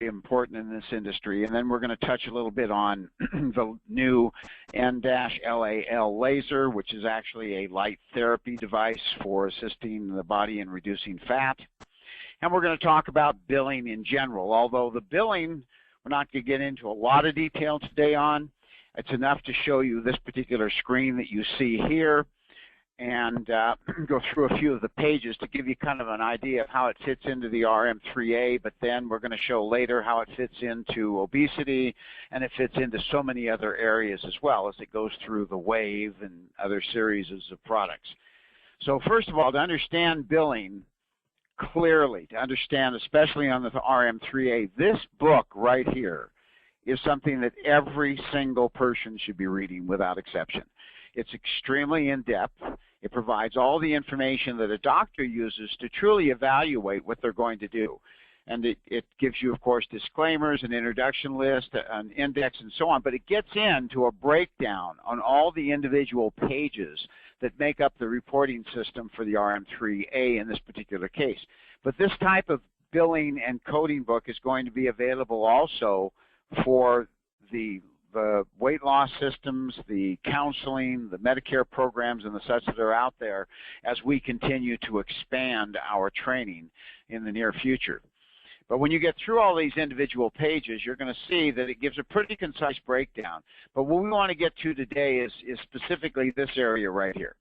important in this industry. And then we're going to touch a little bit on the new N-LAL laser, which is actually a light therapy device for assisting the body in reducing fat. And we're going to talk about billing in general, although the billing we're not going to get into a lot of detail today on. It's enough to show you this particular screen that you see here and go through a few of the pages to give you kind of an idea of how it fits into the RM3A, but then we're going to show later how it fits into obesity, and it fits into so many other areas as well as it goes through the WAVE and other series of products. So first of all, to understand billing clearly, to understand especially on the RM3A, this book right here is something that every single person should be reading without exception. It's extremely in-depth. It provides all the information that a doctor uses to truly evaluate what they're going to do. And it gives you, of course, disclaimers, an introduction list, an index, and so on. But it gets into a breakdown on all the individual pages that make up the reporting system for the RM3A in this particular case. But this type of billing and coding book is going to be available also for the weight loss systems, the counseling, the Medicare programs, and the such that are out there as we continue to expand our training in the near future. But when you get through all these individual pages, you're going to see that it gives a pretty concise breakdown. But what we want to get to today is specifically this area right here.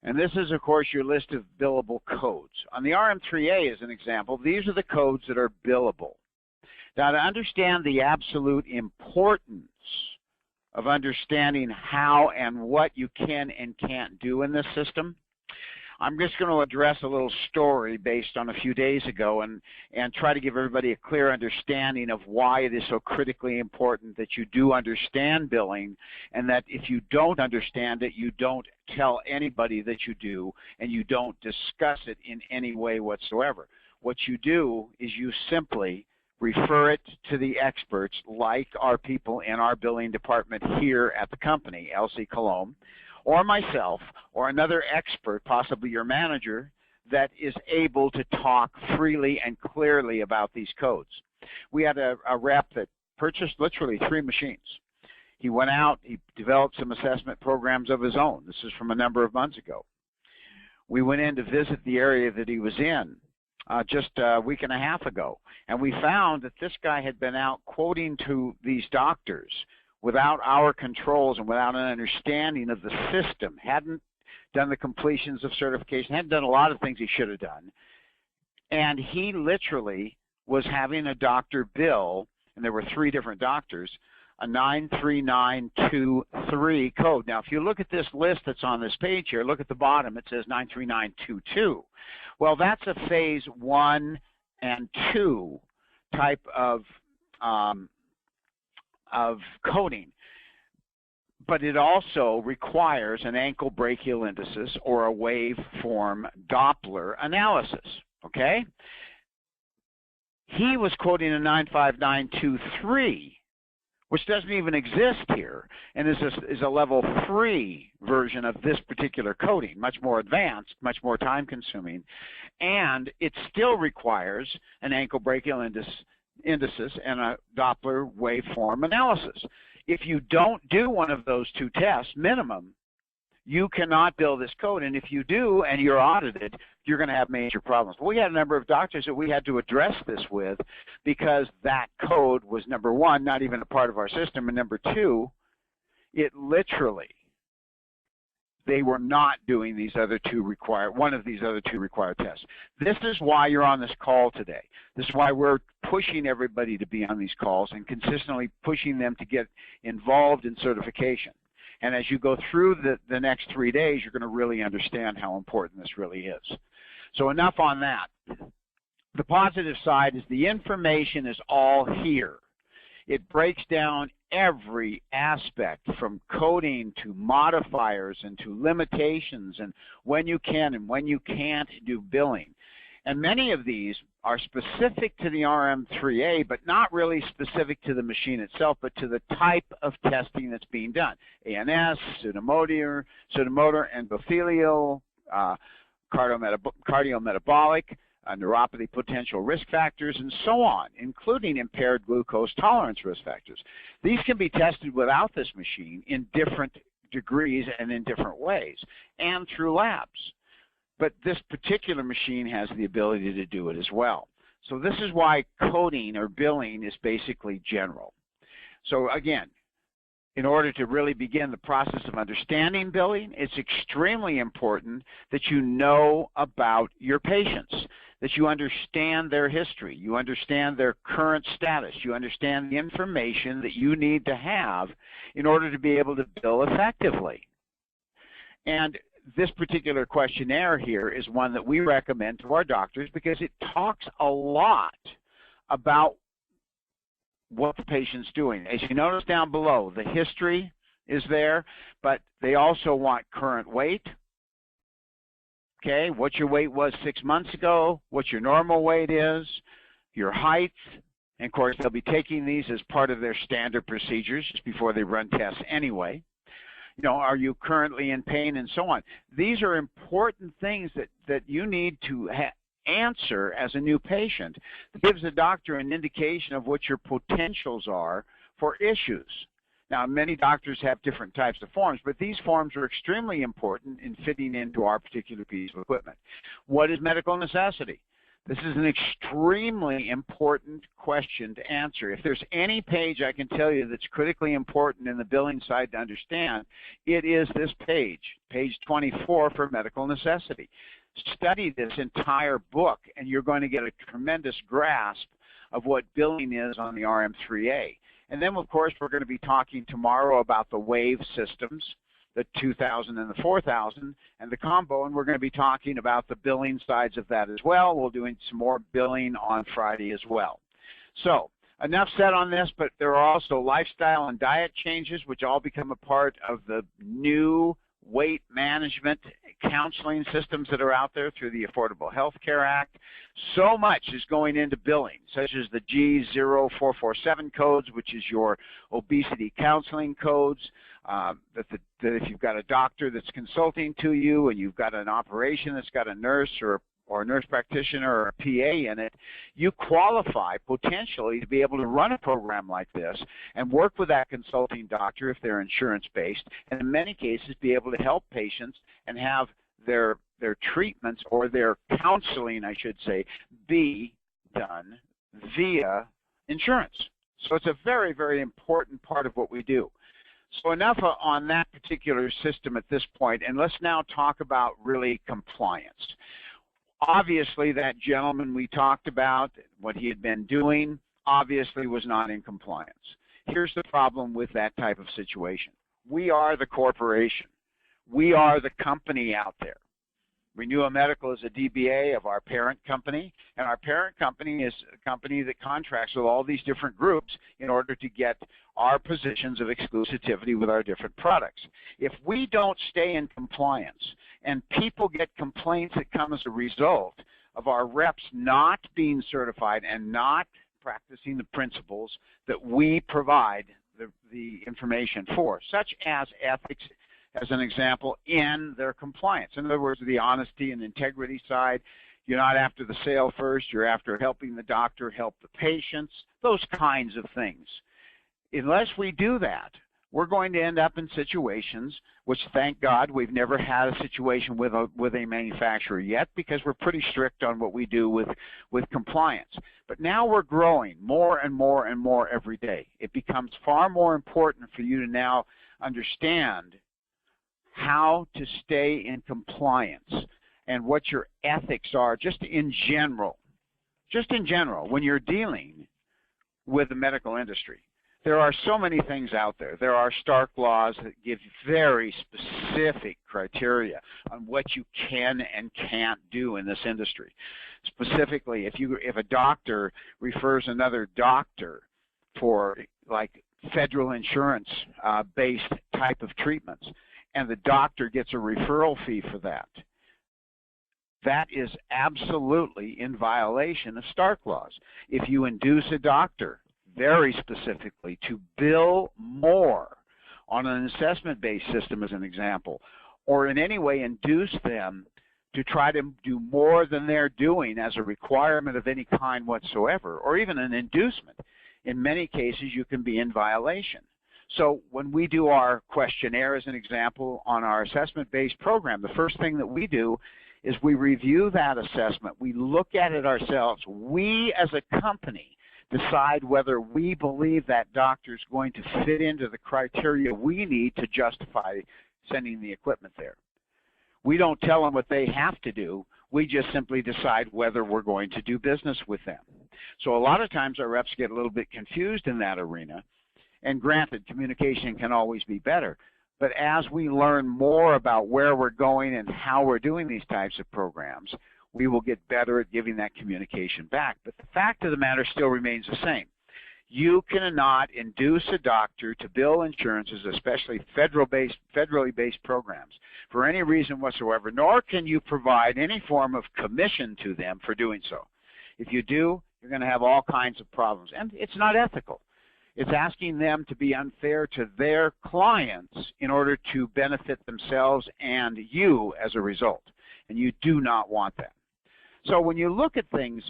And this is, of course, your list of billable codes. On the RM3A, as an example, these are the codes that are billable. Now, to understand the absolute importance of understanding how and what you can and can't do in this system, I'm just going to address a little story based on a few days ago and try to give everybody a clear understanding of why it is so critically important that you do understand billing, and that if you don't understand it, you don't tell anybody that you do, and you don't discuss it in any way whatsoever. What you do is you simply refer it to the experts, like our people in our billing department here at the company, Elsie Colomb, or myself, or another expert, possibly your manager, that is able to talk freely and clearly about these codes. We had a rep that purchased literally 3 machines. He went out, he developed some assessment programs of his own. This is from a number of months ago. We went in to visit the area that he was in just a week and a half ago, and we found that this guy had been out quoting to these doctors without our controls and without an understanding of the system, hadn't done the completions of certification, hadn't done a lot of things he should have done, and he literally was having a doctor bill, and there were 3 different doctors, a 93923 code. Now, if you look at this list that's on this page here, look at the bottom, it says 93922. Well, that's a phase 1 and 2 type of coding, but it also requires an ankle brachial indices or a waveform Doppler analysis, okay? He was quoting a 95923, which doesn't even exist here, and is a level 3 version of this particular coding, much more advanced, much more time-consuming, and it still requires an ankle brachial indices and a Doppler waveform analysis. If you don't do one of those 2 tests, minimum, you cannot bill this code, and if you do and you're audited, you're going to have major problems. We had a number of doctors that we had to address this with because that code was, number 1, not even a part of our system, and number 2, it literally, they were not doing these other 2 required, one of these other 2 required tests. This is why you're on this call today. This is why we're pushing everybody to be on these calls and consistently pushing them to get involved in certification. And as you go through the next 3 days, you're going to really understand how important this really is. So enough on that. The positive side is the information is all here. It breaks down every aspect from coding to modifiers and to limitations and when you can and when you can't do billing. And many of these are specific to the RM3A, but not really specific to the machine itself, but to the type of testing that's being done. ANS, pseudomotor, endothelial, cardiometabolic, neuropathy potential risk factors, and so on, including impaired glucose tolerance risk factors. These can be tested without this machine in different degrees and in different ways, and through labs. But this particular machine has the ability to do it as well. So this is why coding or billing is basically general. So again, in order to really begin the process of understanding billing, it's extremely important that you know about your patients, that you understand their history, you understand their current status, you understand the information that you need to have in order to be able to bill effectively. And this particular questionnaire here is one that we recommend to our doctors because it talks a lot about what the patient's doing. As you notice down below, the history is there, but they also want current weight, okay, what your weight was 6 months ago, what your normal weight is, your height, and of course they'll be taking these as part of their standard procedures just before they run tests anyway. You know, are you currently in pain, and so on. These are important things that you need to answer as a new patient. It gives the doctor an indication of what your potentials are for issues. Now, many doctors have different types of forms, but these forms are extremely important in fitting into our particular piece of equipment. What is medical necessity? This is an extremely important question to answer. If there's any page I can tell you that's critically important in the billing side to understand, it is this page, page 24 for medical necessity. Study this entire book and you're going to get a tremendous grasp of what billing is on the RM3A. And then, of course, we're going to be talking tomorrow about the wave systems, the 2000 and the 4000 and the combo, and we're going to be talking about the billing sides of that as well. We'll be doing some more billing on Friday as well. So enough said on this, but there are also lifestyle and diet changes which all become a part of the new weight management counseling systems that are out there through the Affordable Health Care Act. So much is going into billing, such as the G0447 codes, which is your obesity counseling codes, that if you've got a doctor that's consulting to you and you've got an operation that's got a nurse or a nurse practitioner or a PA in it, you qualify potentially to be able to run a program like this and work with that consulting doctor if they're insurance-based, and in many cases be able to help patients and have their treatments or their counseling, I should say, be done via insurance. So it's a very, very important part of what we do. So enough on that particular system at this point, and let's now talk about really compliance. Obviously, that gentleman we talked about, what he had been doing, obviously was not in compliance. Here's the problem with that type of situation. We are the corporation. We are the company out there. Renewa Medical is a DBA of our parent company, and our parent company is a company that contracts with all these different groups in order to get our positions of exclusivity with our different products. If we don't stay in compliance and people get complaints that come as a result of our reps not being certified and not practicing the principles that we provide the information for, such as ethics, as an example, in their compliance. In other words, the honesty and integrity side. You're not after the sale first, you're after helping the doctor help the patients, those kinds of things. Unless we do that, we're going to end up in situations, which thank God we've never had a situation with a manufacturer yet, because we're pretty strict on what we do with compliance. But now we're growing more and more and more every day. It becomes far more important for you to now understand how to stay in compliance and what your ethics are just in general when you're dealing with the medical industry. There are so many things out there. There are Stark laws that give very specific criteria on what you can and can't do in this industry. Specifically, if a doctor refers another doctor for like federal insurance based type of treatments, and the doctor gets a referral fee for that, that is absolutely in violation of Stark laws. If you induce a doctor very specifically to bill more on an assessment-based system as an example, or in any way induce them to try to do more than they're doing as a requirement of any kind whatsoever, or even an inducement, in many cases you can be in violation. So when we do our questionnaire, as an example, on our assessment-based program, the first thing that we do is we review that assessment. We look at it ourselves. We, as a company, decide whether we believe that doctor is going to fit into the criteria we need to justify sending the equipment there. We don't tell them what they have to do. We just simply decide whether we're going to do business with them. So a lot of times our reps get a little bit confused in that arena. And granted, communication can always be better. But as we learn more about where we're going and how we're doing these types of programs, we will get better at giving that communication back. But the fact of the matter still remains the same. You cannot induce a doctor to bill insurances, especially federally based programs, for any reason whatsoever, nor can you provide any form of commission to them for doing so. If you do, you're going to have all kinds of problems. And it's not ethical. It's asking them to be unfair to their clients in order to benefit themselves and you as a result. And you do not want that. So when you look at things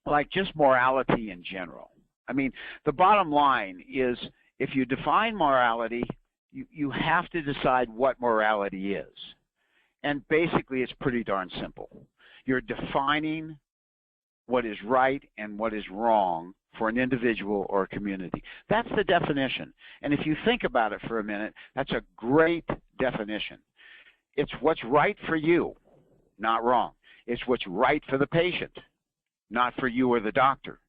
like just morality in general, I mean, the bottom line is if you define morality, you have to decide what morality is. And basically it's pretty darn simple. You're defining what is right and what is wrong for an individual or a community. That's the definition. And if you think about it for a minute, that's a great definition. It's what's right for you, not wrong. It's what's right for the patient, not for you or the doctor.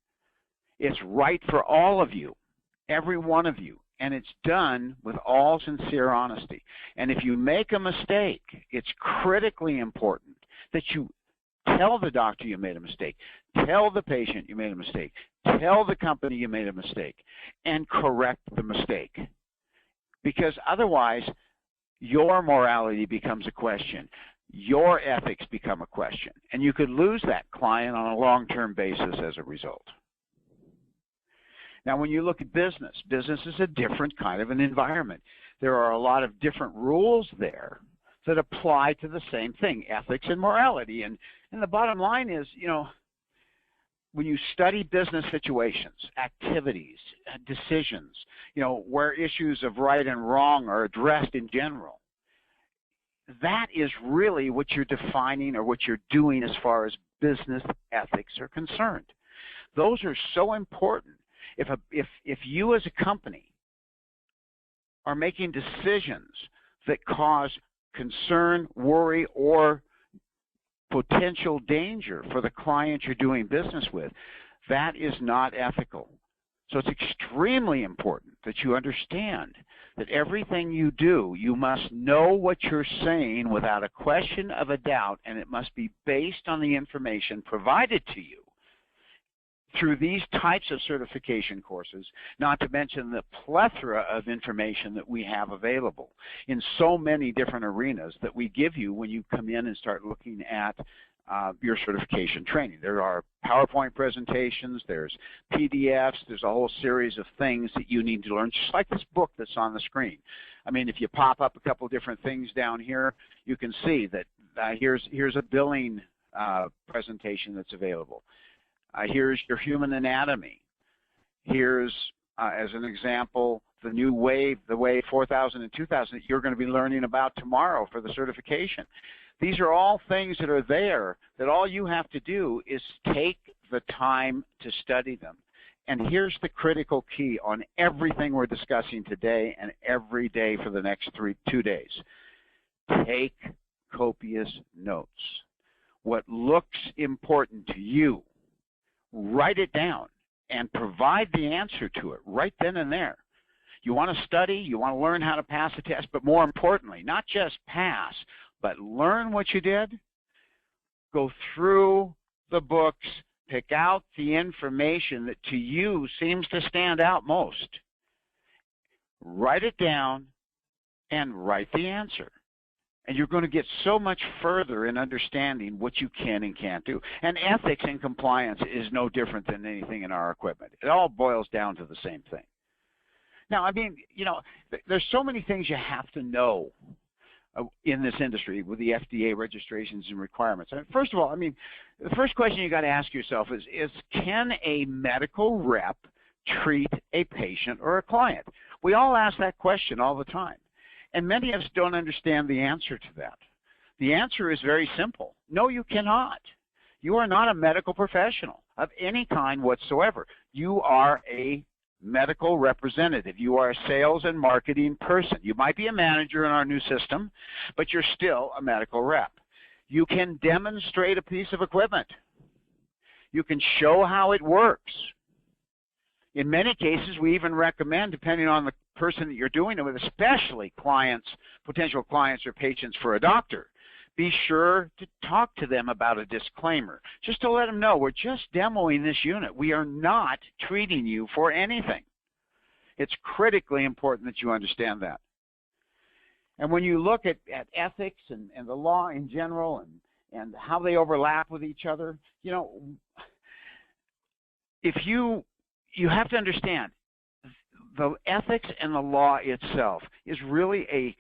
It's right for all of you, every one of you, and it's done with all sincere honesty. And if you make a mistake, it's critically important that you tell the doctor you made a mistake, tell the patient you made a mistake, tell the company you made a mistake, and correct the mistake. Because otherwise, your morality becomes a question. Your ethics become a question. And you could lose that client on a long-term basis as a result. Now, when you look at business, business is a different kind of an environment. There are a lot of different rules there that apply to the same thing, ethics and morality. And the bottom line is, you know, when you study business situations, activities, decisions, you know, where issues of right and wrong are addressed in general, that is really what you're defining or what you're doing as far as business ethics are concerned. Those are so important. If you as a company are making decisions that cause concern, worry, or potential danger for the client you're doing business with, that is not ethical. So it's extremely important that you understand that everything you do, you must know what you're saying without a question of a doubt, and it must be based on the information provided to you through these types of certification courses, not to mention the plethora of information that we have available in so many different arenas that we give you when you come in and start looking at your certification training. There are PowerPoint presentations, there's PDFs, there's a whole series of things that you need to learn, just like this book that's on the screen. I mean, if you pop up a couple different things down here, you can see that here's a billing presentation that's available. Here's your human anatomy. Here's, as an example, the new wave, the wave 4000 and 2000 that you're going to be learning about tomorrow for the certification. These are all things that are there that all you have to do is take the time to study them. And here's the critical key on everything we're discussing today and every day for the next 2 days. Take copious notes. What looks important to you, write it down and provide the answer to it right then and there. You want to study, you want to learn how to pass a test, but more importantly, not just pass, but learn what you did, go through the books, pick out the information that to you seems to stand out most. Write it down and write the answer. And you're going to get so much further in understanding what you can and can't do. And ethics and compliance is no different than anything in our equipment. It all boils down to the same thing. Now, I mean, you know, there's so many things you have to know in this industry with the FDA registrations and requirements. First of all, I mean, the first question you got to ask yourself is can a medical rep treat a patient or a client? We all ask that question all the time, and many of us don't understand the answer to that. The answer is very simple. No, you cannot. You are not a medical professional of any kind whatsoever. You are a medical representative. You are a sales and marketing person. You might be a manager in our new system, but you're still a medical rep. You can demonstrate a piece of equipment. You can show how it works. In many cases, we even recommend, depending on the person that you're doing it with, especially clients, potential clients or patients for a doctor, be sure to talk to them about a disclaimer, just to let them know we're just demoing this unit. We are not treating you for anything. It's critically important that you understand that. And when you look at ethics and the law in general and how they overlap with each other, you know, if you have to understand the ethics and the law itself is really a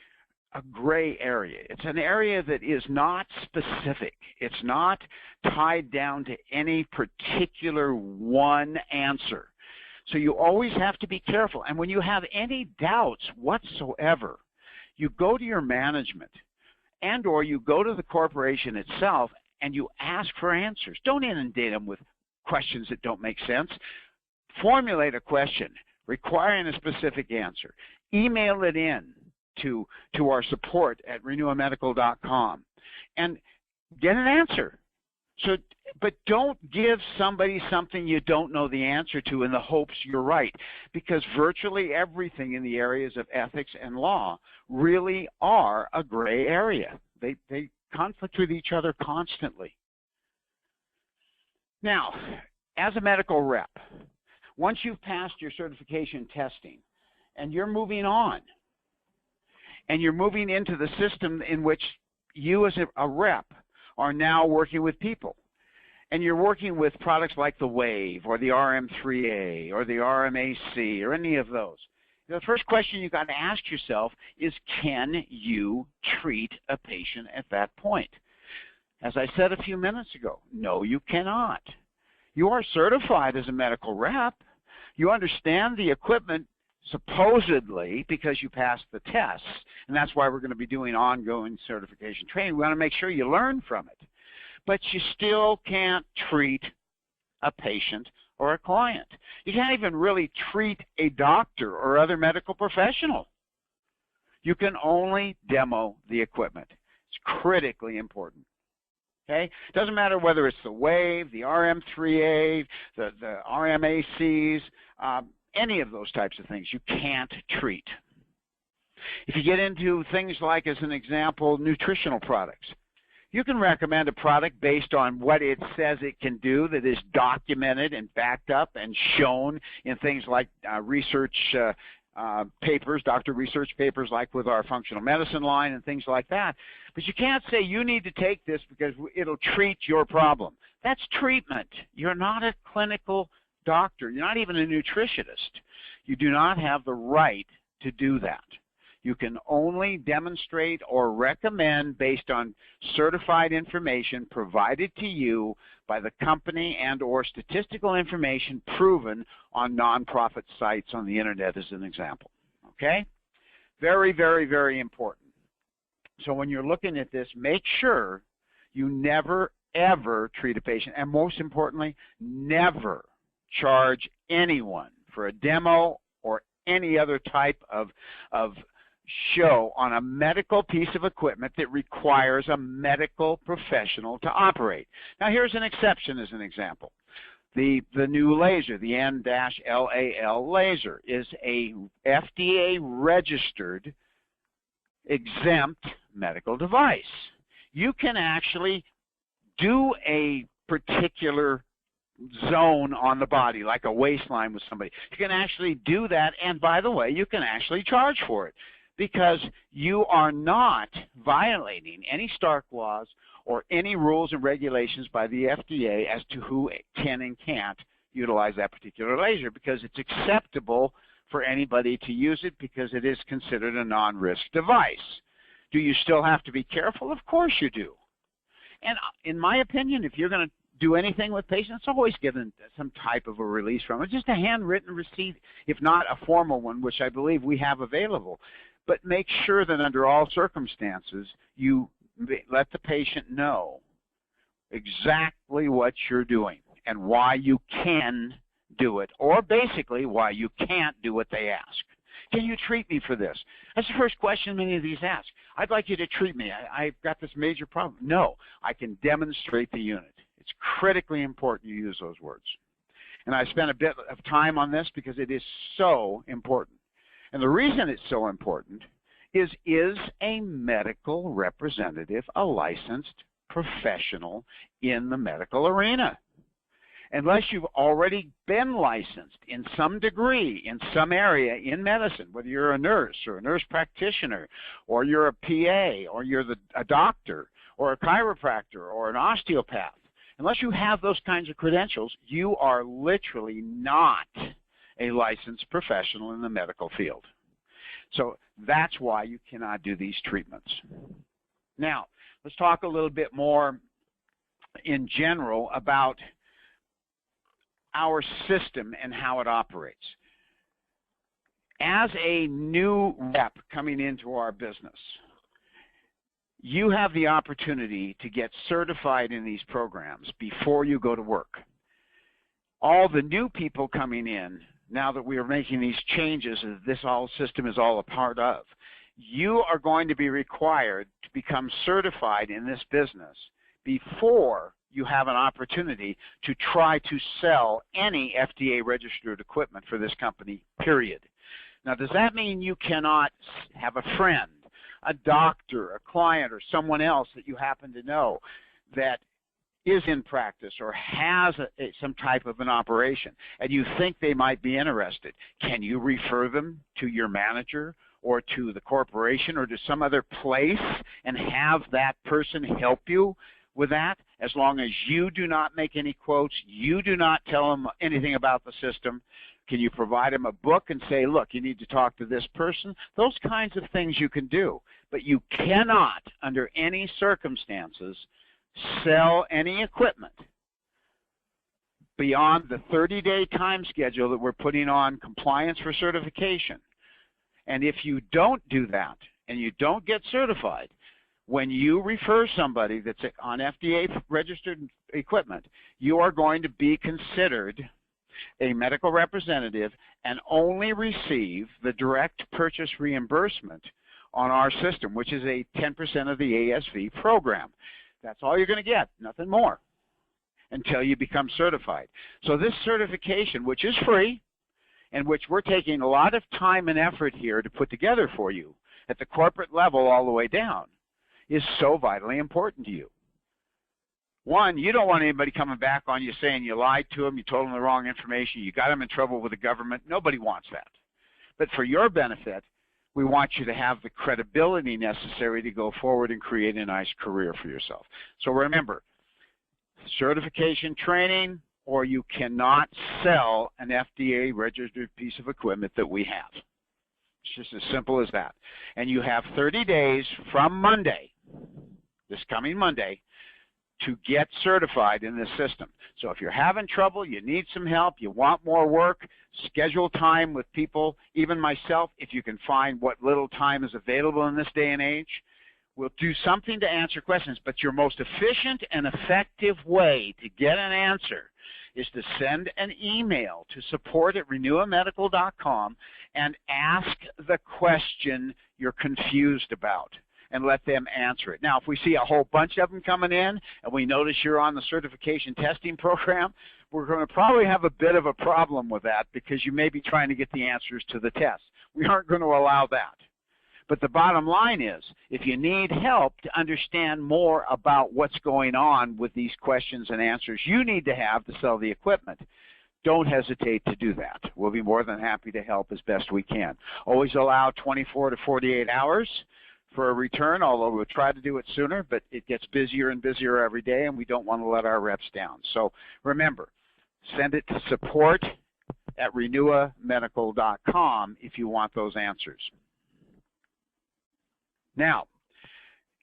gray area. It's an area that is not specific. It's not tied down to any particular one answer. So you always have to be careful. And when you have any doubts whatsoever, you go to your management and or you go to the corporation itself and you ask for answers. Don't inundate them with questions that don't make sense. Formulate a question requiring a specific answer. Email it in to our support at renewamedical.com and get an answer. So, but don't give somebody something you don't know the answer to in the hopes you're right, because virtually everything in the areas of ethics and law really are a gray area. They conflict with each other constantly. Now, as a medical rep, once you've passed your certification testing and you're moving on, and you're moving into the system in which you as a rep are now working with people. And you're working with products like the WAVE or the RM3A or the RMAC or any of those. The first question you've got to ask yourself is, can you treat a patient at that point? As I said a few minutes ago, no, you cannot. You are certified as a medical rep. You understand the equipment supposedly because you passed the tests, and that's why we're going to be doing ongoing certification training. We want to make sure you learn from it. But you still can't treat a patient or a client. You can't even really treat a doctor or other medical professional. You can only demo the equipment. It's critically important. Okay? Doesn't matter whether it's the WAVE, the RM3A, the RMACs, any of those types of things you can't treat. If you get into things like, as an example, nutritional products, you can recommend a product based on what it says it can do that is documented and backed up and shown in things like research papers, doctor research papers like with our functional medicine line and things like that. But you can't say you need to take this because it'll treat your problem. That's treatment. You're not a clinical doctor. You're not even a nutritionist. You do not have the right to do that. You can only demonstrate or recommend based on certified information provided to you by the company and or statistical information proven on nonprofit sites on the internet as an example. Okay? Very, very, very important. So when you're looking at this, make sure you never, ever treat a patient, and most importantly, never charge anyone for a demo or any other type of show on a medical piece of equipment that requires a medical professional to operate. Now here's an exception as an example. The new laser, the N-LAL laser, is a FDA registered exempt medical device. You can actually do a particular zone on the body, like a waistline with somebody. You can actually do that, and by the way, you can actually charge for it because you are not violating any Stark laws or any rules and regulations by the FDA as to who can and can't utilize that particular laser, because it's acceptable for anybody to use it because it is considered a non-risk device. Do you still have to be careful? Of course you do. And in my opinion, if you're going to do anything with patients, always give them some type of a release from it, just a handwritten receipt, if not a formal one, which I believe we have available. But make sure that under all circumstances, you let the patient know exactly what you're doing and why you can do it, or basically why you can't do what they ask. Can you treat me for this? That's the first question many of these ask. I'd like you to treat me. I've got this major problem. No, I can demonstrate the unit. It's critically important you use those words. And I spent a bit of time on this because it is so important. And the reason it's so important is a medical representative a licensed professional in the medical arena? Unless you've already been licensed in some degree, in some area in medicine, whether you're a nurse or a nurse practitioner, or you're a PA, or you're a doctor, or a chiropractor, or an osteopath, unless you have those kinds of credentials, you are literally not a licensed professional in the medical field. So that's why you cannot do these treatments. Now, let's talk a little bit more in general about our system and how it operates. As a new rep coming into our business, you have the opportunity to get certified in these programs before you go to work. All the new people coming in, now that we are making these changes, this whole system is all a part of, you are going to be required to become certified in this business before you have an opportunity to try to sell any FDA-registered equipment for this company, period. Now, does that mean you cannot have a friend, a doctor, a client, or someone else that you happen to know that is in practice or has some type of an operation, and you think they might be interested? Can you refer them to your manager or to the corporation or to some other place and have that person help you with that? As long as you do not make any quotes, you do not tell them anything about the system. Can you provide them a book and say, look, you need to talk to this person? Those kinds of things you can do. But you cannot, under any circumstances, sell any equipment beyond the 30-day time schedule that we're putting on compliance for certification. And if you don't do that and you don't get certified, when you refer somebody that's on FDA-registered equipment, you are going to be considered a medical representative and only receive the direct purchase reimbursement on our system, which is a 10% of the ASV program. That's all you're going to get, nothing more, until you become certified. So this certification, which is free, and which we're taking a lot of time and effort here to put together for you at the corporate level all the way down, is so vitally important to you. One, you don't want anybody coming back on you saying you lied to them, you told them the wrong information, you got them in trouble with the government. Nobody wants that. But for your benefit, we want you to have the credibility necessary to go forward and create a nice career for yourself. So remember, certification training, or you cannot sell an FDA-registered piece of equipment that we have. It's just as simple as that. And you have 30 days from Monday, this coming Monday, to get certified in this system. So if you're having trouble, you need some help, you want more work, schedule time with people, even myself, if you can find what little time is available in this day and age. We'll do something to answer questions, but your most efficient and effective way to get an answer is to send an email to support@renuamedical.com and ask the question you're confused about and let them answer it. Now, if we see a whole bunch of them coming in and we notice you're on the certification testing program, we're going to probably have a bit of a problem with that because you may be trying to get the answers to the test. We aren't going to allow that. But the bottom line is, if you need help to understand more about what's going on with these questions and answers you need to have to sell the equipment, don't hesitate to do that. We'll be more than happy to help as best we can. Always allow 24 to 48 hours for a return, although we'll try to do it sooner, but it gets busier and busier every day, and we don't want to let our reps down. So remember, send it to support@renuamedical.com if you want those answers. Now,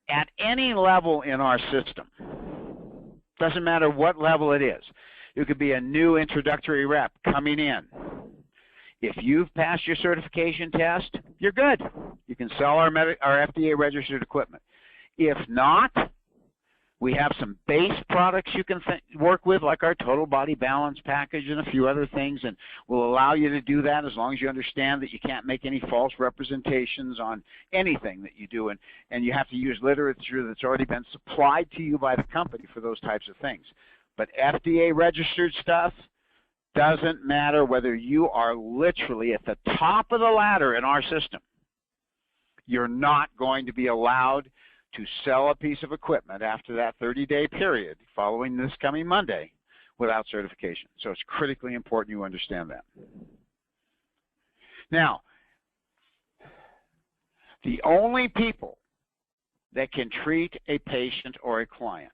at any level in our system. Doesn't matter what level it is. You could be a new introductory rep coming in. If you've passed your certification test, you're good. You can sell our FDA-registered equipment. If not, we have some base products you can work with, like our Total Body Balance package and a few other things, and we'll allow you to do that as long as you understand that you can't make any false representations on anything that you do, and you have to use literature that's already been supplied to you by the company for those types of things. But FDA-registered stuff, doesn't matter whether you are literally at the top of the ladder in our system. You're not going to be allowed to sell a piece of equipment after that 30-day period following this coming Monday without certification. So it's critically important you understand that. Now, the only people that can treat a patient or a client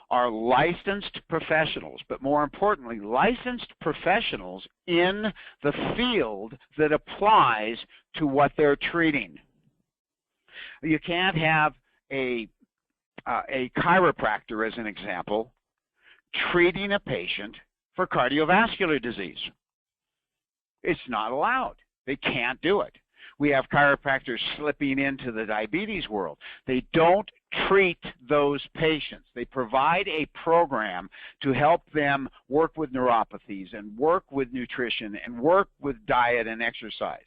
are licensed professionals, but more importantly, licensed professionals in the field that applies to what they're treating. You can't have a chiropractor, as an example, treating a patient for cardiovascular disease. It's not allowed. They can't do it. We have chiropractors slipping into the diabetes world. They don't treat those patients. They provide a program to help them work with neuropathies and work with nutrition and work with diet and exercise.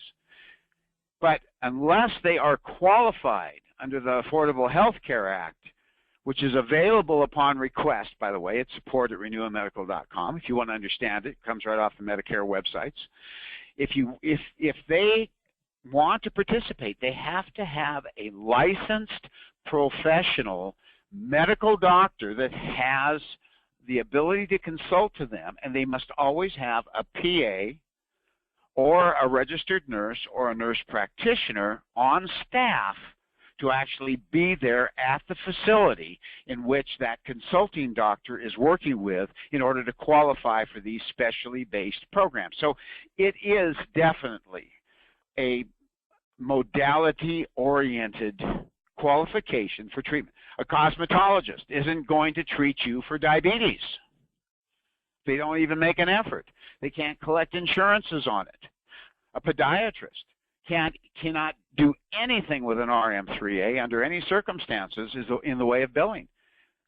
But unless they are qualified under the Affordable Health Care Act, which is available upon request, by the way, it's support@renewamedical.com. If you want to understand it, it comes right off the Medicare websites. If they want to participate, they have to have a licensed professional medical doctor that has the ability to consult to them, and they must always have a PA or a registered nurse or a nurse practitioner on staff to actually be there at the facility in which that consulting doctor is working with in order to qualify for these specially based programs. So it is definitely a modality-oriented qualification for treatment. A cosmetologist isn't going to treat you for diabetes. They don't even make an effort. They can't collect insurances on it. A podiatrist cannot do anything with an RM3A under any circumstances in the way of billing.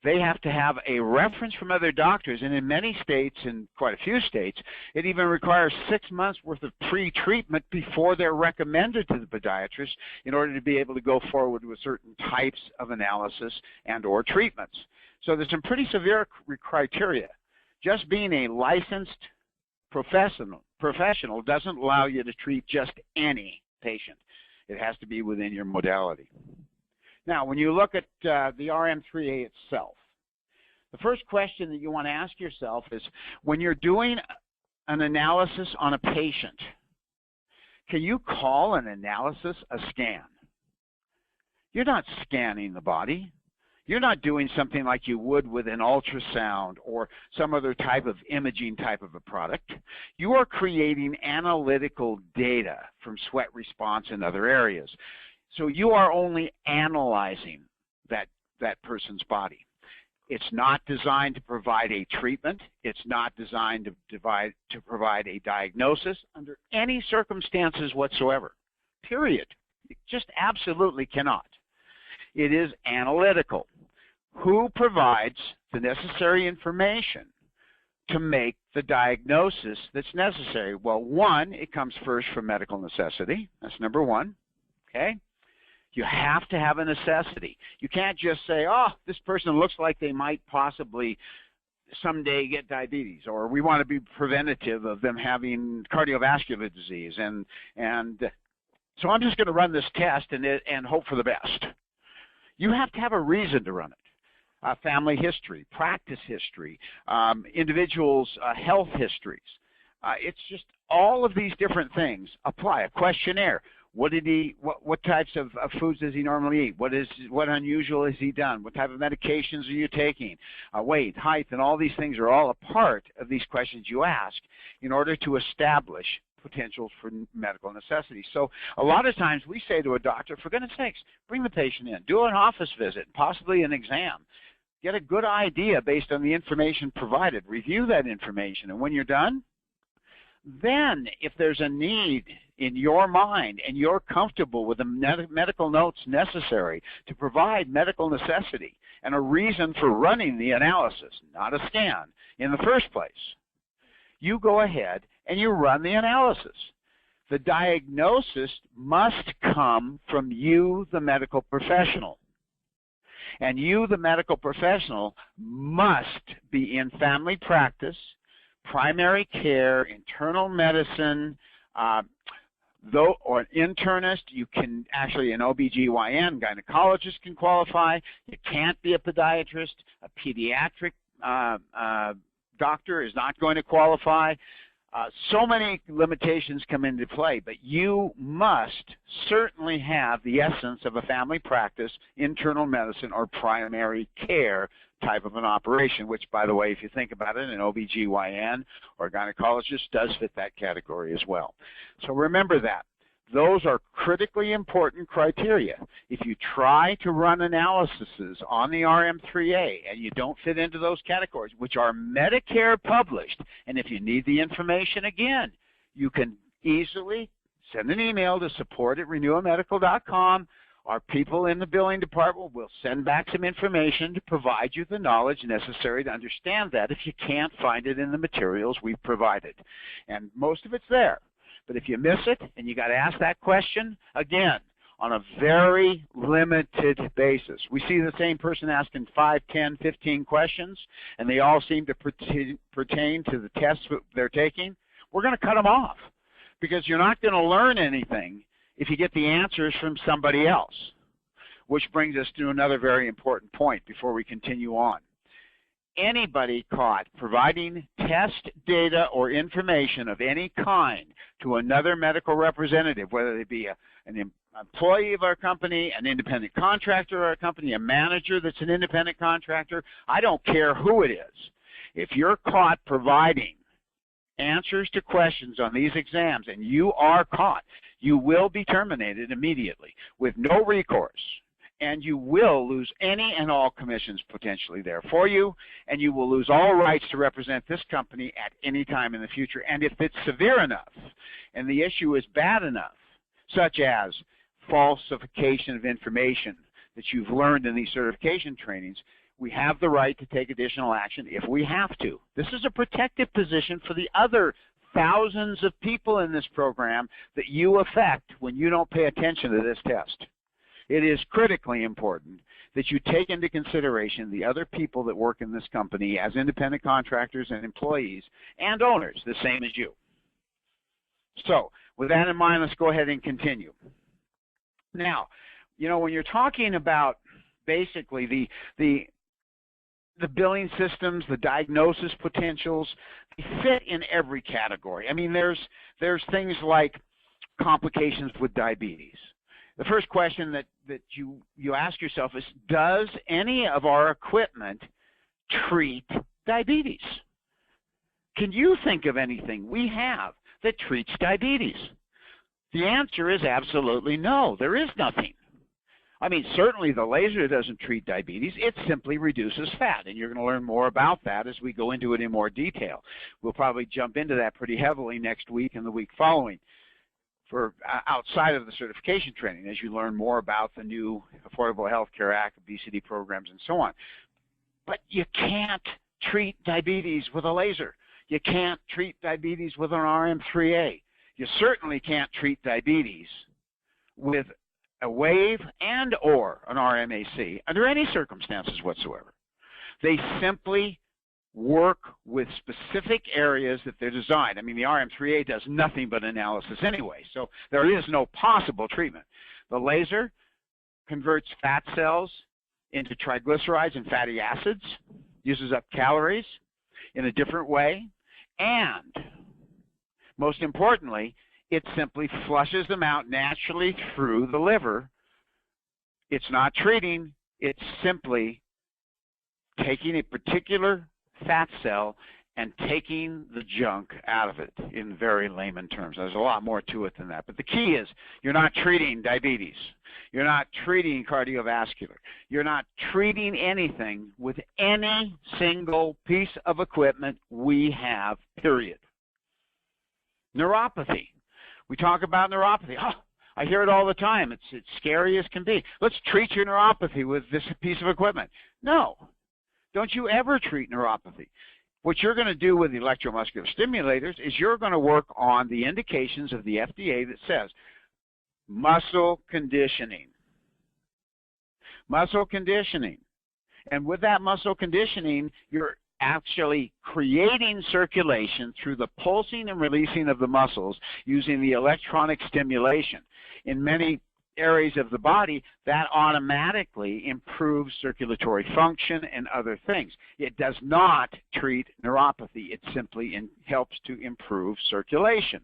They have to have a reference from other doctors, and in many states, in quite a few states, it even requires 6 months worth of pre-treatment before they're recommended to the podiatrist in order to be able to go forward with certain types of analysis and or treatments. So there's some pretty severe criteria. Just being a licensed professional doesn't allow you to treat just any patient. It has to be within your modality. Now, when you look at the RM3A itself, the first question that you want to ask yourself is, when you're doing an analysis on a patient, can you call an analysis a scan? You're not scanning the body. You're not doing something like you would with an ultrasound or some other type of imaging type of a product. You are creating analytical data from sweat response and other areas. So you are only analyzing that person's body. It's not designed to provide a treatment. It's not designed to provide a diagnosis under any circumstances whatsoever, period. It just absolutely cannot. It is analytical. Who provides the necessary information to make the diagnosis that's necessary? Well, one, it comes first from medical necessity. That's number one, okay? You have to have a necessity. You can't just say, oh, this person looks like they might possibly someday get diabetes, or we want to be preventative of them having cardiovascular disease, and so I'm just going to run this test and hope for the best. You have to have a reason to run it. Family history, practice history, individuals' health histories. It's just all of these different things apply. A questionnaire. What types of foods does he normally eat? What unusual has he done? What type of medications are you taking? Weight, height, and all these things are all a part of these questions you ask in order to establish potentials for medical necessity. So a lot of times we say to a doctor, for goodness sakes, bring the patient in, do an office visit, possibly an exam. Get a good idea based on the information provided. Review that information, and when you're done, then if there's a need in your mind and you're comfortable with the medical notes necessary to provide medical necessity and a reason for running the analysis, not a scan, in the first place, you go ahead and you run the analysis. The diagnosis must come from you, the medical professional. And you, the medical professional, must be in family practice, primary care, internal medicine, or an internist. You can actually, an OBGYN, gynecologist can qualify. You can't be a podiatrist. A pediatric doctor is not going to qualify. So many limitations come into play, but you must certainly have the essence of a family practice, internal medicine, or primary care type of an operation, which, by the way, if you think about it, an OBGYN or a gynecologist does fit that category as well. So remember that. Those are critically important criteria. If you try to run analyses on the RM3A and you don't fit into those categories, which are Medicare published, and if you need the information again, you can easily send an email to support@renewamedical.com. Our people in the billing department will send back some information to provide you the knowledge necessary to understand that if you can't find it in the materials we've provided. And most of it's there. But if you miss it and you got to ask that question, again, on a very limited basis. We see the same person asking 5, 10, 15 questions, and they all seem to pertain to the tests they're taking. We're going to cut them off because you're not going to learn anything if you get the answers from somebody else, which brings us to another very important point before we continue on. Anybody caught providing test data or information of any kind to another medical representative, whether they be an employee of our company, an independent contractor of our company, a manager that's an independent contractor, I don't care who it is. If you're caught providing answers to questions on these exams and you are caught, you will be terminated immediately with no recourse. And you will lose any and all commissions potentially there for you, and you will lose all rights to represent this company at any time in the future. And if it's severe enough and the issue is bad enough, such as falsification of information that you've learned in these certification trainings, we have the right to take additional action if we have to. This is a protective position for the other thousands of people in this program that you affect when you don't pay attention to this test. It is critically important that you take into consideration the other people that work in this company as independent contractors and employees and owners, the same as you. So with that in mind, let's go ahead and continue. Now, you know, when you're talking about basically the billing systems, the diagnosis potentials, they fit in every category. I mean, there's things like complications with diabetes. The first question that you ask yourself is, does any of our equipment treat diabetes? Can you think of anything we have that treats diabetes? The answer is absolutely no. There is nothing. I mean, certainly the laser doesn't treat diabetes. It simply reduces fat, and you're going to learn more about that as we go into it in more detail. We'll probably jump into that pretty heavily next week and the week following, for outside of the certification training, as you learn more about the new Affordable Health Care Act, obesity programs, and so on. But you can't treat diabetes with a laser. You can't treat diabetes with an RM3A. You certainly can't treat diabetes with a wave and or an RMAC under any circumstances whatsoever. They simply work with specific areas that they're designed. I mean, the RM3A does nothing but analysis anyway, so there is no possible treatment. The laser converts fat cells into triglycerides and fatty acids, uses up calories in a different way, and most importantly, it simply flushes them out naturally through the liver. It's not treating, it's simply taking a particular fat cell and taking the junk out of it in very layman terms. There's a lot more to it than that. But the key is you're not treating diabetes. You're not treating cardiovascular. You're not treating anything with any single piece of equipment we have, period. Neuropathy. We talk about neuropathy. Oh, I hear it all the time. It's scary as can be. Let's treat your neuropathy with this piece of equipment. No. Don't you ever treat neuropathy. What you're going to do with the electromuscular stimulators is you're going to work on the indications of the FDA that says muscle conditioning. Muscle conditioning. And with that muscle conditioning, you're actually creating circulation through the pulsing and releasing of the muscles using the electronic stimulation. In many areas of the body, that automatically improves circulatory function and other things. It does not treat neuropathy. It simply helps to improve circulation.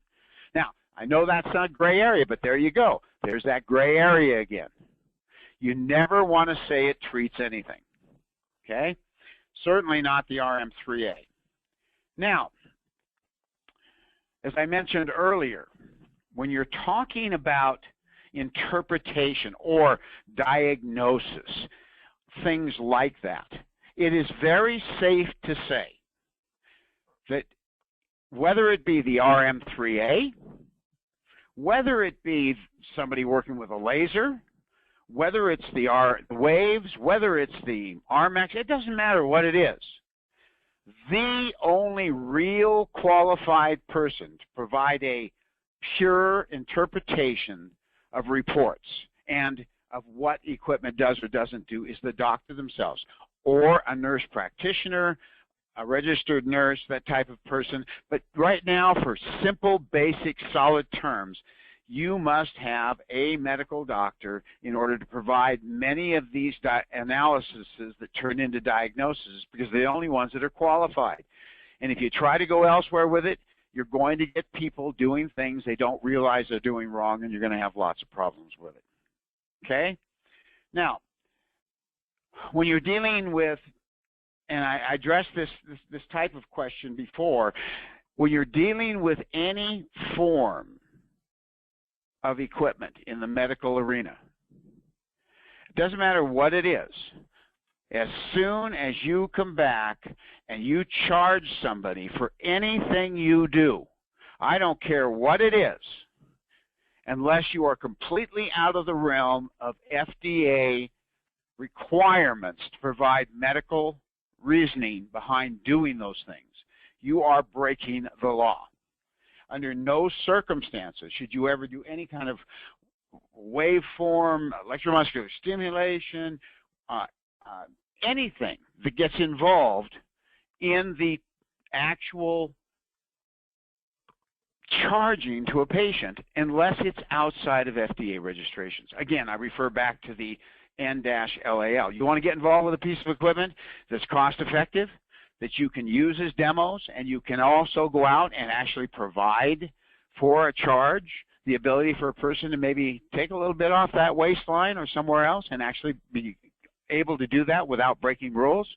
Now, I know that's not gray area, but there you go. There's that gray area again. You never want to say it treats anything, okay? Certainly not the RM3A. Now, as I mentioned earlier, when you're talking about interpretation or diagnosis, things like that, it is very safe to say that whether it be the RM3A, whether it be somebody working with a laser, whether it's the waves, whether it's the RMAX, it doesn't matter what it is. The only real qualified person to provide a pure interpretation of reports and of what equipment does or doesn't do is the doctor themselves or a nurse practitioner, a registered nurse, that type of person. But right now, for simple, basic, solid terms, you must have a medical doctor in order to provide many of these analyses that turn into diagnoses, because they're the only ones that are qualified. And if you try to go elsewhere with it, you're going to get people doing things they don't realize they're doing wrong, and you're going to have lots of problems with it. Okay? Now, when you're dealing with, and I addressed this type of question before, when you're dealing with any form of equipment in the medical arena, it doesn't matter what it is. As soon as you come back and you charge somebody for anything you do, I don't care what it is, unless you are completely out of the realm of FDA requirements to provide medical reasoning behind doing those things, you are breaking the law. Under no circumstances should you ever do any kind of waveform, electromuscular stimulation, anything that gets involved in the actual charging to a patient unless it's outside of FDA registrations. Again, I refer back to the N-LAL. You want to get involved with a piece of equipment that's cost effective, that you can use as demos, and you can also go out and actually provide for a charge the ability for a person to maybe take a little bit off that waistline or somewhere else and actually be able to do that without breaking rules,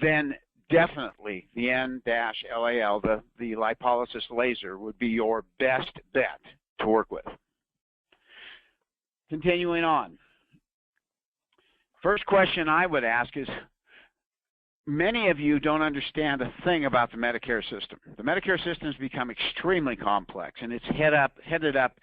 then definitely the N-LAL, the lipolysis laser, would be your best bet to work with. Continuing on. First question I would ask is, many of you don't understand a thing about the Medicare system. The Medicare system has become extremely complex, and it's headed up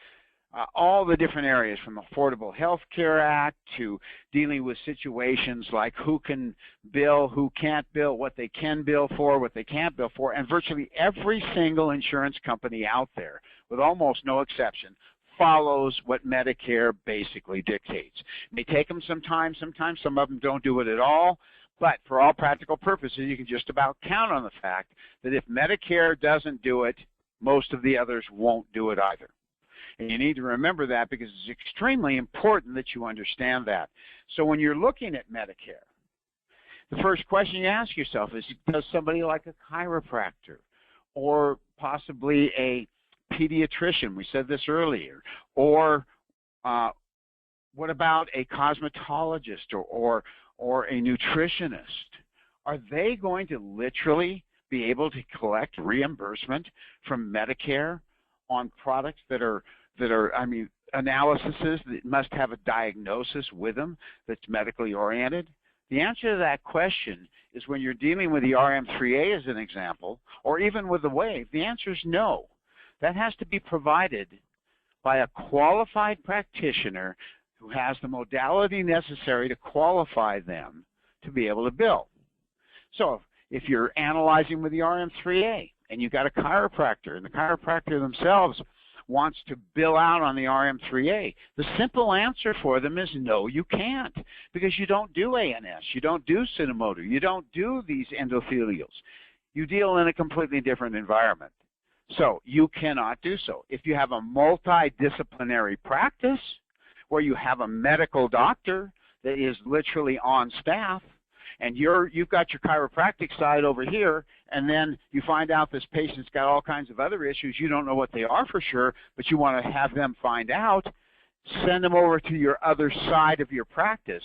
all the different areas, from Affordable Health Care Act to dealing with situations like who can bill, who can't bill, what they can bill for, what they can't bill for, and virtually every single insurance company out there, with almost no exception, follows what Medicare basically dictates. It may take them some time. Sometimes some of them don't do it at all. But for all practical purposes, you can just about count on the fact that if Medicare doesn't do it, most of the others won't do it either. And you need to remember that, because it's extremely important that you understand that. So when you're looking at Medicare, the first question you ask yourself is, does somebody like a chiropractor or possibly a pediatrician, we said this earlier, or what about a cosmetologist or a nutritionist? Are they going to literally be able to collect reimbursement from Medicare on products that are, I mean, analyses that must have a diagnosis with them that's medically oriented? The answer to that question is when you're dealing with the RM3A as an example, or even with the WAVE, the answer is no. That has to be provided by a qualified practitioner who has the modality necessary to qualify them to be able to bill. So if you're analyzing with the RM3A and you've got a chiropractor and the chiropractor themselves wants to bill out on the RM3A, the simple answer for them is no, you can't, because you don't do ANS, you don't do cynomotor, you don't do these endothelials. You deal in a completely different environment. So you cannot do so. If you have a multidisciplinary practice where you have a medical doctor that is literally on staff, and you've got your chiropractic side over here, and then you find out this patient's got all kinds of other issues, you don't know what they are for sure, but you want to have them find out, send them over to your other side of your practice,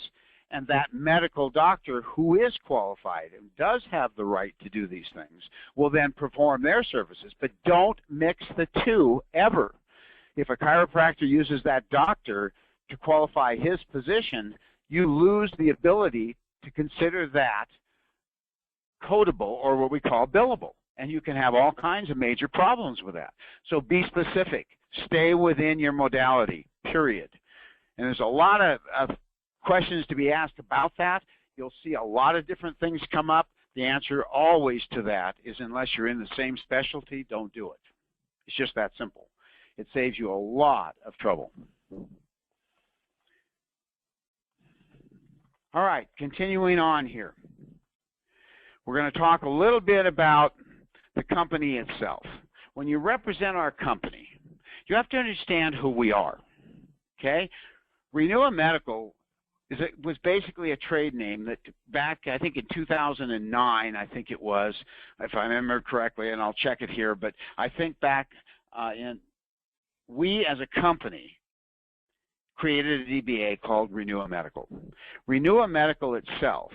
and that medical doctor who is qualified and does have the right to do these things will then perform their services. But don't mix the two ever. If a chiropractor uses that doctor to qualify his position, you lose the ability to consider that codable, or what we call billable, and you can have all kinds of major problems with that. So be specific. Stay within your modality, period. And there's a lot of questions to be asked about that. You'll see a lot of different things come up. The answer always to that is unless you're in the same specialty, don't do it. It's just that simple. It saves you a lot of trouble. All right, continuing on here. We're going to talk a little bit about the company itself. When you represent our company, you have to understand who we are, okay? Renua Medical was basically a trade name that back, I think in 2009, I think it was, if I remember correctly, and I'll check it here, but I think back we as a company created a DBA called Renua Medical. Renua Medical itself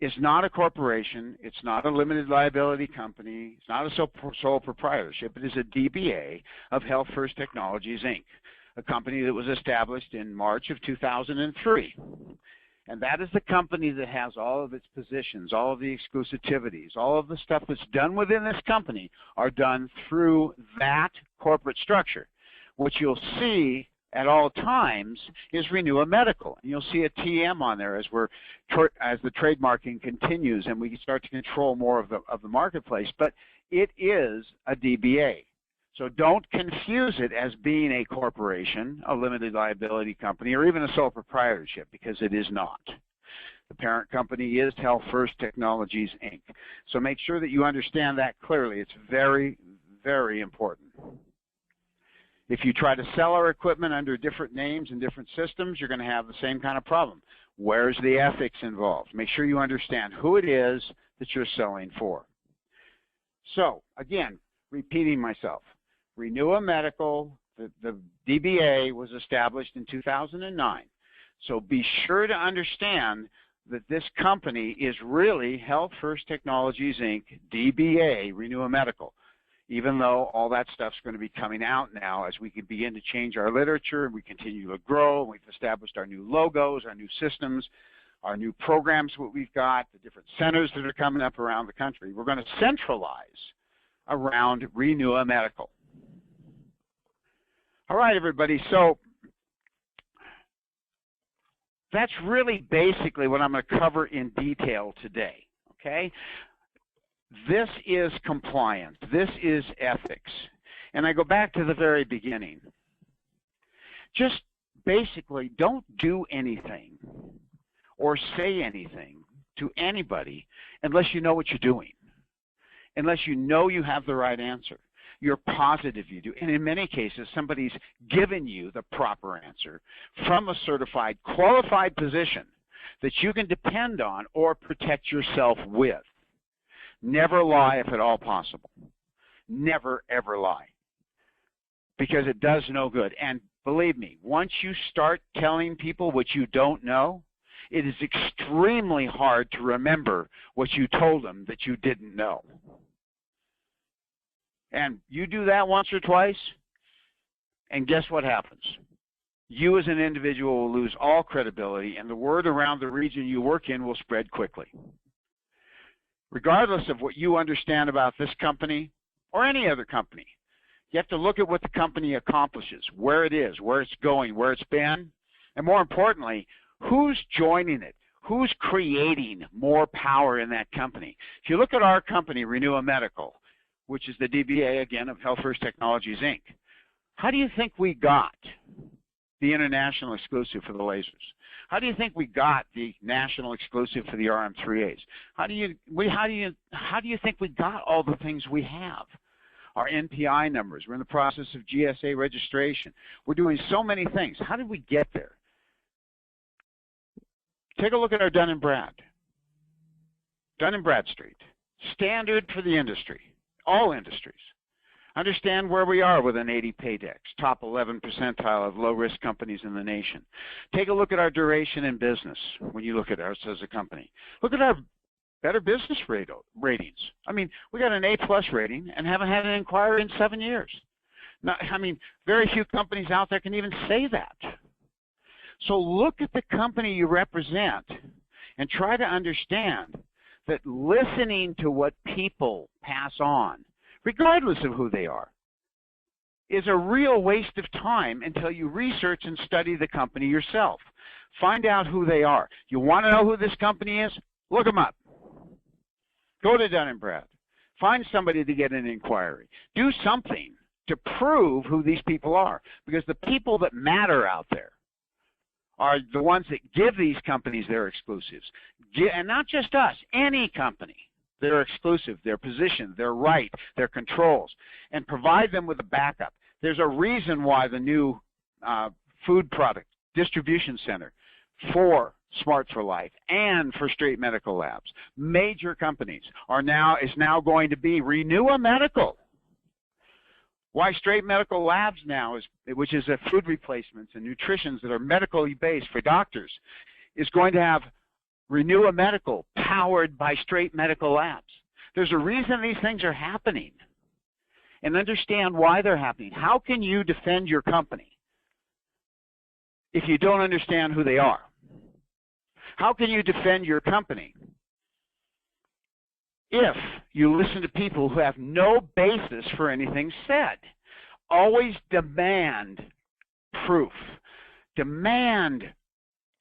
is not a corporation, it's not a limited liability company, it's not a sole proprietorship, it is a DBA of Health First Technologies, Inc., a company that was established in March of 2003. And that is the company that has all of its positions, all of the exclusivities, all of the stuff that's done within this company are done through that corporate structure. What you'll see at all times is Renua Medical. And you'll see a TM on there as the trademarking continues and we start to control more of the marketplace. But it is a DBA. So don't confuse it as being a corporation, a limited liability company, or even a sole proprietorship, because it is not. The parent company is Health First Technologies, Inc. So make sure that you understand that clearly. It's very, very important. If you try to sell our equipment under different names and different systems, you're going to have the same kind of problem. Where's the ethics involved? Make sure you understand who it is that you're selling for. So, again, repeating myself, Renua Medical, the DBA was established in 2009. So be sure to understand that this company is really Health First Technologies, Inc., DBA, Renua Medical. Even though all that stuff's going to be coming out now as we can begin to change our literature and we continue to grow, we've established our new logos, our new systems, our new programs, what we've got, the different centers that are coming up around the country. We're going to centralize around Renua Medical. All right, everybody, so that's really basically what I'm going to cover in detail today, okay? This is compliance. This is ethics. And I go back to the very beginning. Just basically don't do anything or say anything to anybody unless you know what you're doing, unless you know you have the right answer. You're positive you do. And in many cases, somebody's given you the proper answer from a certified, qualified position that you can depend on or protect yourself with. Never lie if at all possible. Never, ever lie. Because it does no good. And believe me, once you start telling people what you don't know, it is extremely hard to remember what you told them that you didn't know. And you do that once or twice, and guess what happens? You as an individual will lose all credibility, and the word around the region you work in will spread quickly. Regardless of what you understand about this company or any other company, you have to look at what the company accomplishes, where it is, where it's going, where it's been, and more importantly, who's joining it, who's creating more power in that company. If you look at our company, Renua Medical, which is the DBA, again, of Health First Technologies, Inc., how do you think we got the international exclusive for the lasers? How do you think we got the national exclusive for the RM3As? How do you think we got all the things we have? Our NPI numbers. We're in the process of GSA registration. We're doing so many things. How did we get there? Take a look at our Dun & Brad. Dun & Bradstreet. Standard for the industry. All industries. Understand where we are with an 80 Paydex, top 11 percentile of low-risk companies in the nation. Take a look at our duration in business when you look at us as a company. Look at our better business ratings. I mean, we got an A+ rating and haven't had an inquiry in 7 years. Now, I mean, very few companies out there can even say that. So look at the company you represent and try to understand that listening to what people pass on, regardless of who they are, is a real waste of time until you research and study the company yourself. Find out who they are. You want to know who this company is? Look them up. Go to Dun & Brad. Find somebody to get an inquiry. Do something to prove who these people are, because the people that matter out there are the ones that give these companies their exclusives. And not just us, any company. Their exclusive, their position, their right, their controls, and provide them with a backup. There's a reason why the new food product distribution center for Smart for Life and for Straight Medical Labs, major companies, is now going to be Renua Medical. Why Straight Medical Labs now, which is a food replacements and nutritions that are medically based for doctors, is going to have Renua Medical, powered by Straight Medical Labs. There's a reason these things are happening. And understand why they're happening. How can you defend your company if you don't understand who they are? How can you defend your company if you listen to people who have no basis for anything said? Always demand proof. Demand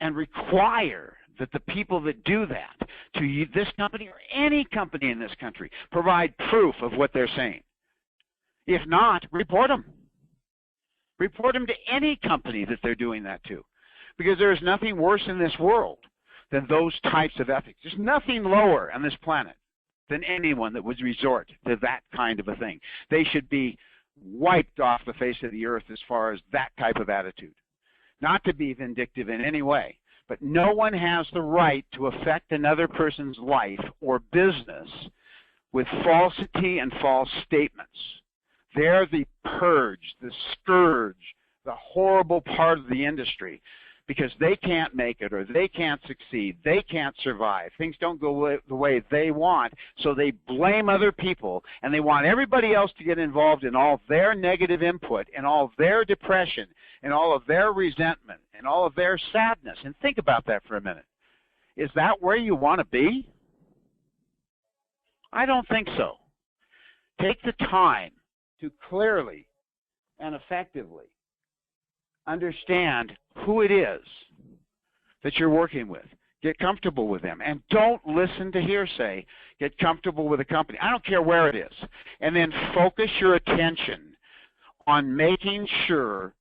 and require that the people that do that to this company or any company in this country provide proof of what they're saying. If not, report them. Report them to any company that they're doing that to, because there is nothing worse in this world than those types of ethics. There's nothing lower on this planet than anyone that would resort to that kind of a thing. They should be wiped off the face of the earth as far as that type of attitude. Not to be vindictive in any way, but no one has the right to affect another person's life or business with falsity and false statements. They're the purge, the scourge, the horrible part of the industry, because they can't make it or they can't succeed, they can't survive. Things don't go the way they want, so they blame other people, and they want everybody else to get involved in all their negative input and all their depression and all of their resentment and all of their sadness. And think about that for a minute. Is that where you want to be? I don't think so. Take the time to clearly and effectively understand who it is that you're working with. Get comfortable with them. And don't listen to hearsay. Get comfortable with the company. I don't care where it is. And then focus your attention on making sure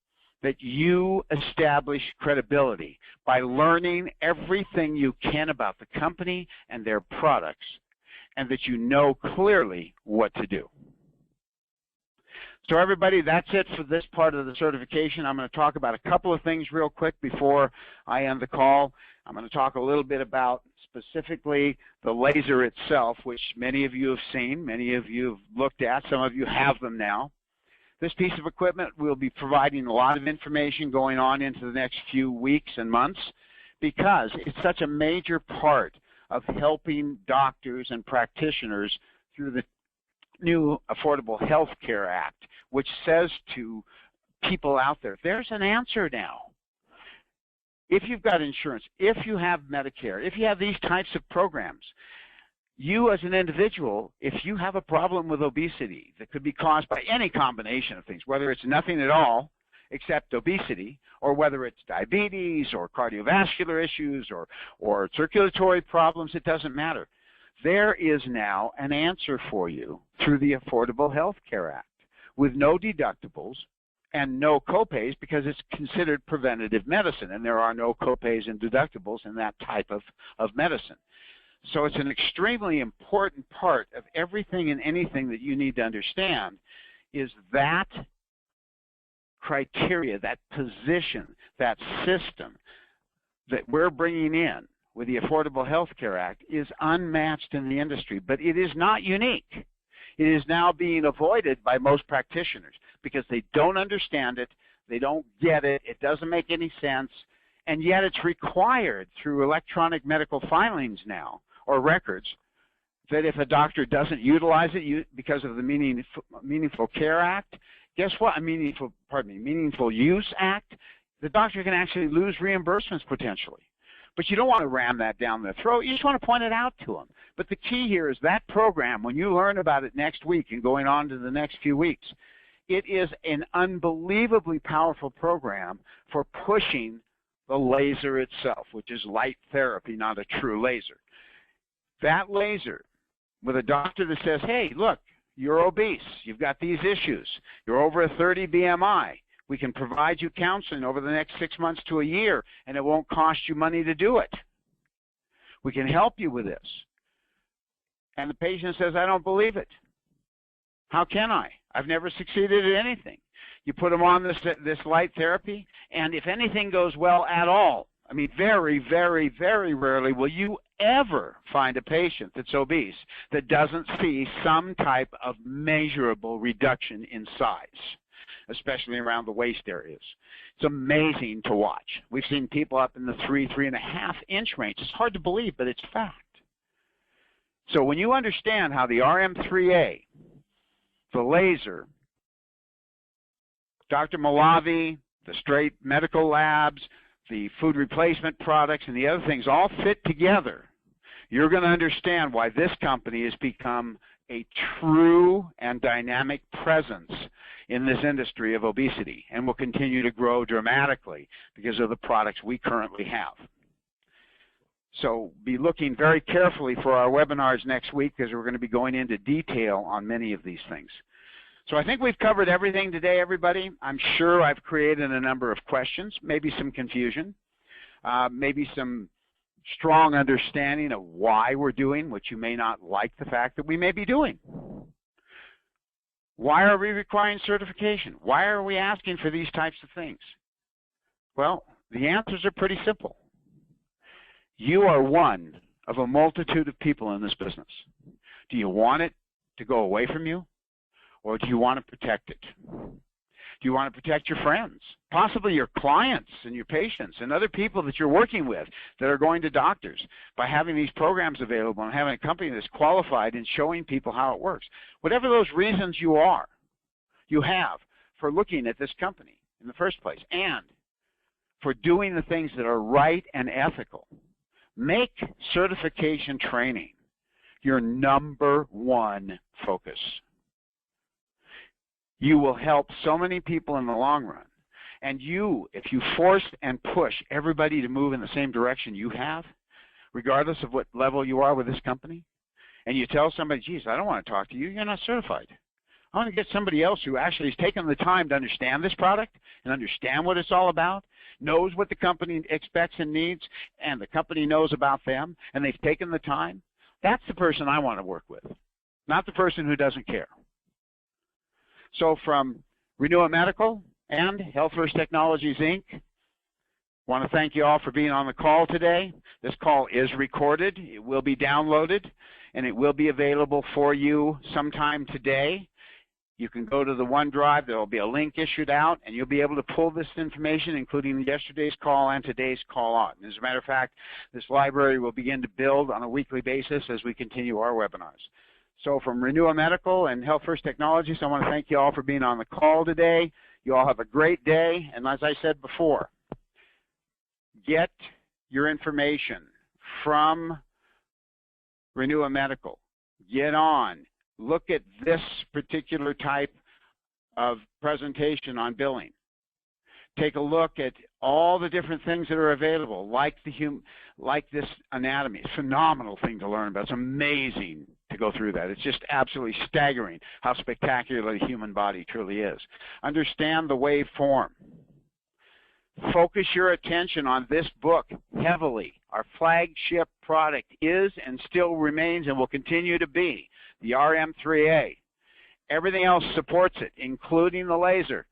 that you establish credibility by learning everything you can about the company and their products, and that you know clearly what to do. So everybody, that's it for this part of the certification. I'm going to talk about a couple of things real quick before I end the call. I'm going to talk a little bit about specifically the laser itself, which many of you have seen, many of you have looked at, some of you have them now. This piece of equipment will be providing a lot of information going on into the next few weeks and months, because it's such a major part of helping doctors and practitioners through the new Affordable Health Care Act, which says to people out there, there's an answer now. If you've got insurance, if you have Medicare, if you have these types of programs, you as an individual, if you have a problem with obesity that could be caused by any combination of things, whether it's nothing at all except obesity, or whether it's diabetes or cardiovascular issues or circulatory problems, it doesn't matter. There is now an answer for you through the Affordable Health Care Act with no deductibles and no copays, because it's considered preventative medicine, and there are no copays and deductibles in that type of medicine. So it's an extremely important part of everything and anything that you need to understand is that criteria, that position, that system that we're bringing in with the Affordable Health Care Act is unmatched in the industry, but it is not unique. It is now being avoided by most practitioners because they don't understand it, they don't get it, it doesn't make any sense, and yet it's required through electronic medical filings now, or records, that if a doctor doesn't utilize it because of the Meaningful Care Act, guess what? Meaningful Use Act, the doctor can actually lose reimbursements potentially. But you don't want to ram that down their throat. You just want to point it out to them. But the key here is that program, when you learn about it next week and going on to the next few weeks, it is an unbelievably powerful program for pushing the laser itself, which is light therapy, not a true laser. That laser, with a doctor that says, hey, look, you're obese, you've got these issues, you're over a 30 BMI, we can provide you counseling over the next 6 months to a year, and it won't cost you money to do it. We can help you with this. And the patient says, I don't believe it. How can I? I've never succeeded at anything. You put them on this light therapy, and if anything goes well at all, I mean, very, very, very rarely will you ever find a patient that's obese that doesn't see some type of measurable reduction in size, especially around the waist areas. It's amazing to watch. We've seen people up in the 3.5 inch range. It's hard to believe, but it's fact. So when you understand how the RM3A, the laser, Dr. Malavi, the straight medical labs, the food replacement products, and the other things all fit together, you're going to understand why this company has become a true and dynamic presence in this industry of obesity and will continue to grow dramatically because of the products we currently have. So be looking very carefully for our webinars next week because we're going to be going into detail on many of these things. So I think we've covered everything today, everybody. I'm sure I've created a number of questions, maybe some confusion, maybe some strong understanding of why we're doing what you may not like the fact that we may be doing. Why are we requiring certification? Why are we asking for these types of things? Well, the answers are pretty simple. You are one of a multitude of people in this business. Do you want it to go away from you, or do you want to protect it? Do you want to protect your friends, possibly your clients and your patients and other people that you're working with that are going to doctors by having these programs available and having a company that's qualified and showing people how it works? Whatever those reasons you have for looking at this company in the first place and for doing the things that are right and ethical, make certification training your #1 focus. You will help so many people in the long run. And if you force and push everybody to move in the same direction you have, regardless of what level you are with this company, and you tell somebody, geez, I don't want to talk to you, you're not certified. I want to get somebody else who actually has taken the time to understand this product and understand what it's all about, knows what the company expects and needs, and the company knows about them, and they've taken the time. That's the person I want to work with, not the person who doesn't care. So from Renewa Medical and Health First Technologies, Inc., I want to thank you all for being on the call today. This call is recorded. It will be downloaded, and it will be available for you sometime today. You can go to the OneDrive. There will be a link issued out, and you'll be able to pull this information, including yesterday's call and today's call on. As a matter of fact, this library will begin to build on a weekly basis as we continue our webinars. So from Renua Medical and Health First Technologies, I want to thank you all for being on the call today. You all have a great day, and as I said before, get your information from Renua Medical. Get on. Look at this particular type of presentation on billing. Take a look at all the different things that are available, like this anatomy. It's a phenomenal thing to learn about. It's amazing to go through that. It's just absolutely staggering how spectacular the human body truly is. Understand the waveform. Focus your attention on this book heavily. Our flagship product is and still remains and will continue to be the RM3A. Everything else supports it, including the laser.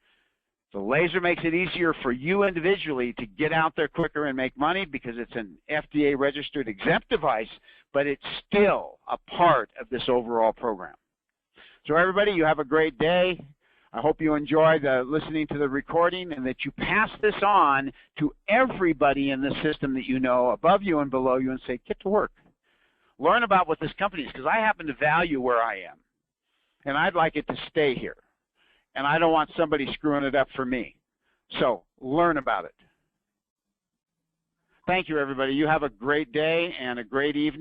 The laser makes it easier for you individually to get out there quicker and make money because it's an FDA-registered exempt device, but it's still a part of this overall program. So everybody, you have a great day. I hope you enjoy listening to the recording and that you pass this on to everybody in the system that you know, above you and below you, and say, get to work. Learn about what this company is, because I happen to value where I am, and I'd like it to stay here. And I don't want somebody screwing it up for me. So learn about it. Thank you, everybody. You have a great day and a great evening.